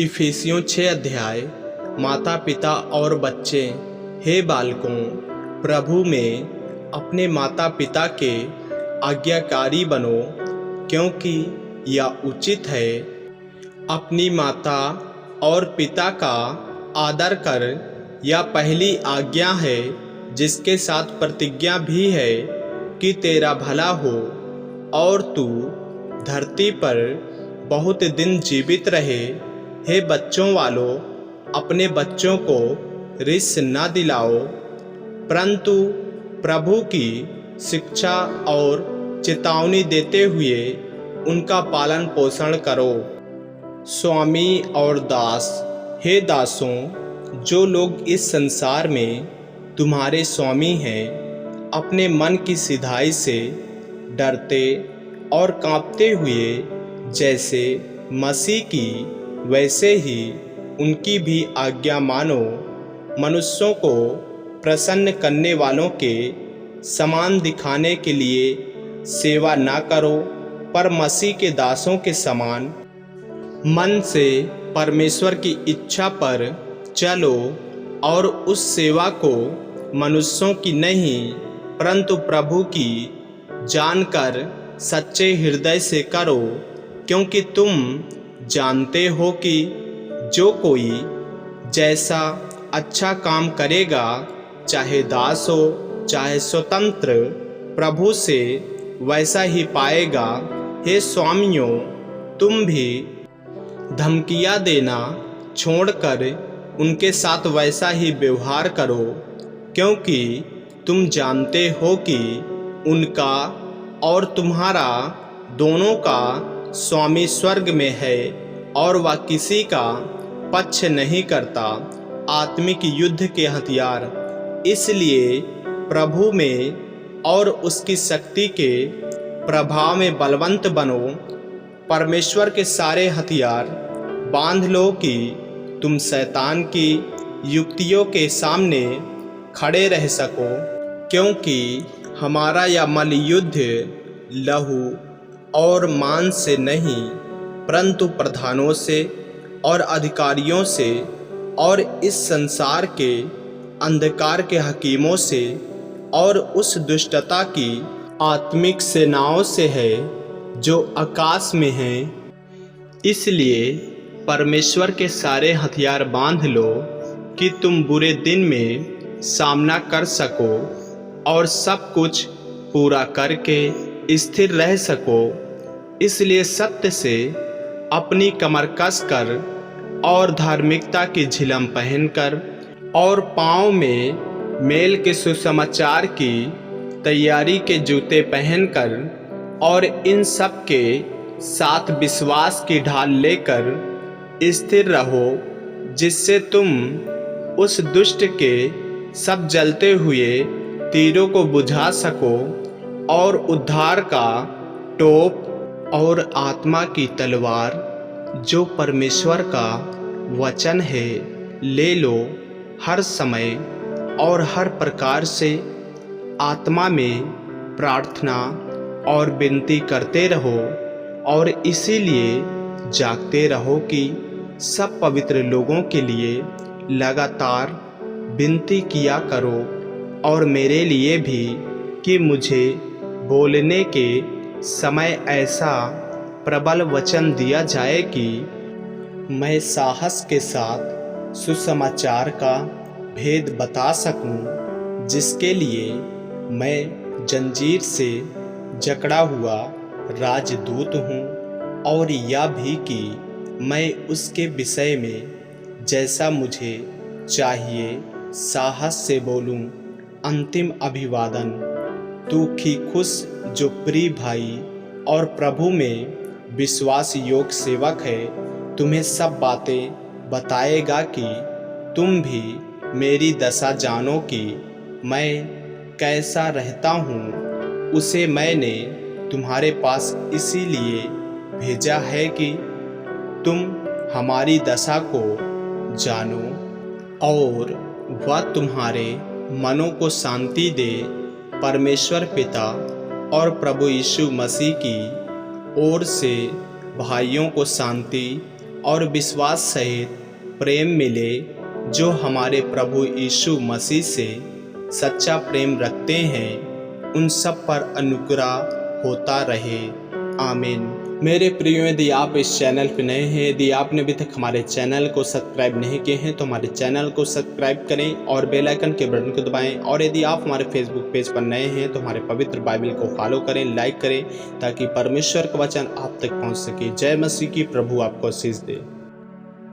इफिसियों 6 अध्याय। माता पिता और बच्चे, हे बालकों, प्रभु में अपने माता पिता के आज्ञाकारी बनो, क्योंकि यह उचित है। अपनी माता और पिता का आदर कर, यह पहली आज्ञा है, जिसके साथ प्रतिज्ञा भी है कि तेरा भला हो और तू धरती पर बहुत दिन जीवित रहे। हे बच्चों वालों, अपने बच्चों को रिस न दिलाओ, परंतु प्रभु की शिक्षा और चेतावनी देते हुए उनका पालन पोषण करो। स्वामी और दास, हे दासों, जो लोग इस संसार में तुम्हारे स्वामी हैं, अपने मन की सिधाई से डरते और कांपते हुए जैसे मसीह की वैसे ही उनकी भी आज्ञा मानो। मनुष्यों को प्रसन्न करने वालों के समान दिखाने के लिए सेवा ना करो, पर मसीह के दासों के समान मन से परमेश्वर की इच्छा पर चलो और उस सेवा को मनुष्यों की नहीं परंतु प्रभु की जानकर सच्चे हृदय से करो, क्योंकि तुम जानते हो कि जो कोई जैसा अच्छा काम करेगा, चाहे दास हो चाहे स्वतंत्र, प्रभु से वैसा ही पाएगा। हे स्वामियों, तुम भी धमकियां देना छोड़कर उनके साथ वैसा ही व्यवहार करो, क्योंकि तुम जानते हो कि उनका और तुम्हारा दोनों का स्वामी स्वर्ग में है और वह किसी का पक्ष नहीं करता। आत्मिक युद्ध के हथियार, इसलिए प्रभु में और उसकी शक्ति के प्रभाव में बलवंत बनो। परमेश्वर के सारे हथियार बांध लो कि तुम शैतान की युक्तियों के सामने खड़े रह सको, क्योंकि हमारा यह मल्लयुद्ध लहू और मांस से नहीं, परंतु प्रधानों से और अधिकारियों से और इस संसार के अंधकार के हकीमों से और उस दुष्टता की आत्मिक सेनाओं से है जो आकाश में है। इसलिए परमेश्वर के सारे हथियार बांध लो कि तुम बुरे दिन में सामना कर सको और सब कुछ पूरा करके स्थिर रह सको। इसलिए सत्य से अपनी कमर कस कर और धार्मिकता की झिलम पहनकर और पाँव में मेल के सुसमाचार की तैयारी के जूते पहनकर और इन सब के साथ विश्वास की ढाल लेकर स्थिर रहो, जिससे तुम उस दुष्ट के सब जलते हुए तीरों को बुझा सको और उद्धार का टोप और आत्मा की तलवार, जो परमेश्वर का वचन है, ले लो। हर समय और हर प्रकार से आत्मा में प्रार्थना और विनती करते रहो और इसीलिए जागते रहो कि सब पवित्र लोगों के लिए लगातार विनती किया करो, और मेरे लिए भी, कि मुझे बोलने के समय ऐसा प्रबल वचन दिया जाए कि मैं साहस के साथ सुसमाचार का भेद बता सकूं, जिसके लिए मैं जंजीर से जकड़ा हुआ राजदूत हूं, और यह भी कि मैं उसके विषय में जैसा मुझे चाहिए साहस से बोलूं। अंतिम अभिवादन। तुखिकुस, जो प्रिय भाई और प्रभु में विश्वास योग्य सेवक है, तुम्हें सब बातें बताएगा कि तुम भी मेरी दशा जानो कि मैं कैसा रहता हूँ। उसे मैंने तुम्हारे पास इसीलिए भेजा है कि तुम हमारी दशा को जानो और वह तुम्हारे मनों को शांति दे। परमेश्वर पिता और प्रभु यीशु मसीह की ओर से भाइयों को शांति और विश्वास सहित प्रेम मिले जो हमारे प्रभु यीशु मसीह से सच्चा प्रेम रखते हैं, उन सब पर अनुग्रह होता रहे। आमीन। मेरे प्रियो, यदि आप इस चैनल पर नए हैं, यदि आपने अभी तक हमारे चैनल को सब्सक्राइब नहीं किए हैं तो हमारे चैनल को सब्सक्राइब करें और बेल आइकन के बटन को दबाएं। और यदि आप हमारे फेसबुक पेज पर नए हैं तो हमारे पवित्र बाइबल को फॉलो करें, लाइक करें, ताकि परमेश्वर का वचन आप तक पहुंच सके। जय मसीह की। प्रभु आपको आशीष दे।